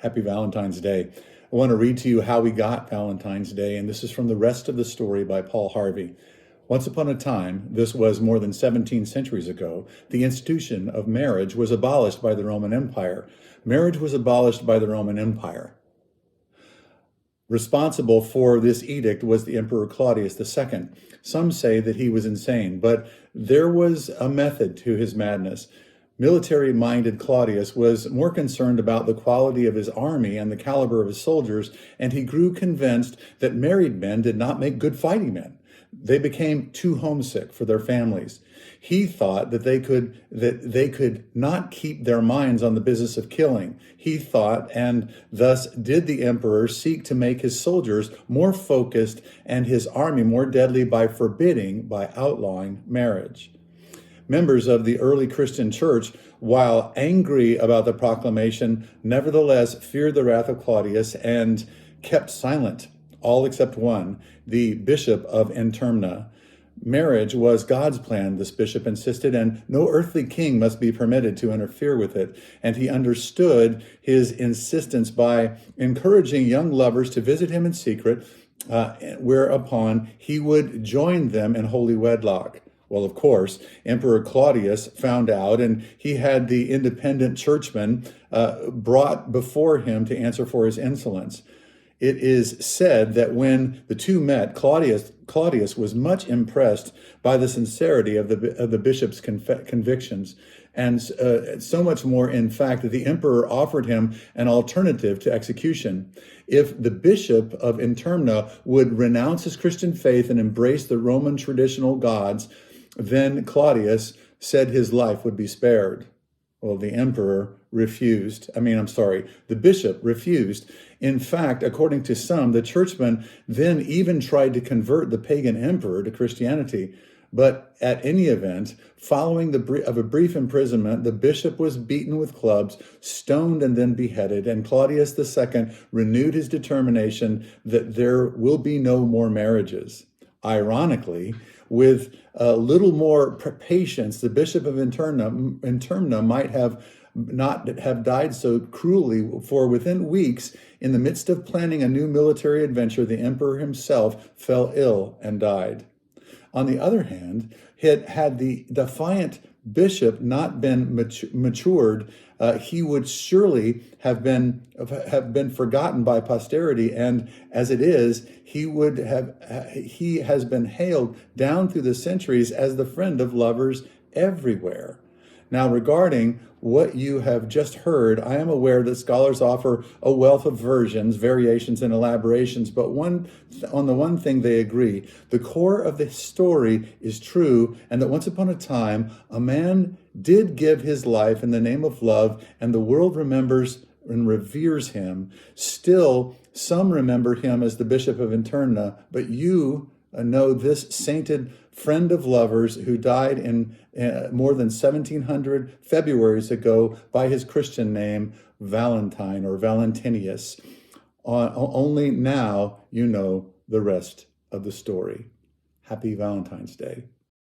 Happy Valentine's Day. I want to read to you how we got Valentine's Day, and this is from The Rest of the Story by Paul Harvey. Once upon a time, this was more than 17 centuries ago, the institution of marriage was abolished by the Roman Empire. Marriage was abolished by the Roman Empire. Responsible for this edict was the Emperor Claudius II. Some say that he was insane, but there was a method to his madness. Military-minded Claudius was more concerned about the quality of his army and the caliber of his soldiers, and he grew convinced that married men did not make good fighting men. They became too homesick for their families. He thought that they could not keep their minds on the business of killing. He thought, and thus did the emperor, seek to make his soldiers more focused and his army more deadly by outlawing marriage. Members of the early Christian church, while angry about the proclamation, nevertheless feared the wrath of Claudius and kept silent, all except one, the bishop of Intermna. Marriage was God's plan, this bishop insisted, and no earthly king must be permitted to interfere with it. And he understood his insistence by encouraging young lovers to visit him in secret, whereupon he would join them in holy wedlock. Well, of course, Emperor Claudius found out, and he had the independent churchmen brought before him to answer for his insolence. It is said that when the two met, Claudius was much impressed by the sincerity of the bishop's convictions, and so much more, in fact, that the emperor offered him an alternative to execution. If the bishop of Intermna would renounce his Christian faith and embrace the Roman traditional gods, then Claudius said his life would be spared. Well, the bishop refused. In fact, according to some, the churchmen then even tried to convert the pagan emperor to Christianity. But at any event, following a brief imprisonment, the bishop was beaten with clubs, stoned, and then beheaded. And Claudius II renewed his determination that there will be no more marriages. Ironically, with a little more patience, the bishop of Intermna might have not have died so cruelly, for within weeks, in the midst of planning a new military adventure, the emperor himself fell ill and died. On the other hand, had the defiant bishop not been matured, he would surely have been forgotten by posterity, and as it is, he has been hailed down through the centuries as the friend of lovers everywhere. Now, regarding what you have just heard, I am aware that scholars offer a wealth of versions, variations, and elaborations, but on the one thing they agree: the core of the story is true, and that once upon a time, a man did give his life in the name of love, and the world remembers and reveres him. Still, some remember him as the Bishop of Intermna, but you know this sainted friend of lovers who died in more than 1700 Februaries ago by his Christian name, Valentine or Valentinius. Only now you know the rest of the story. Happy Valentine's Day.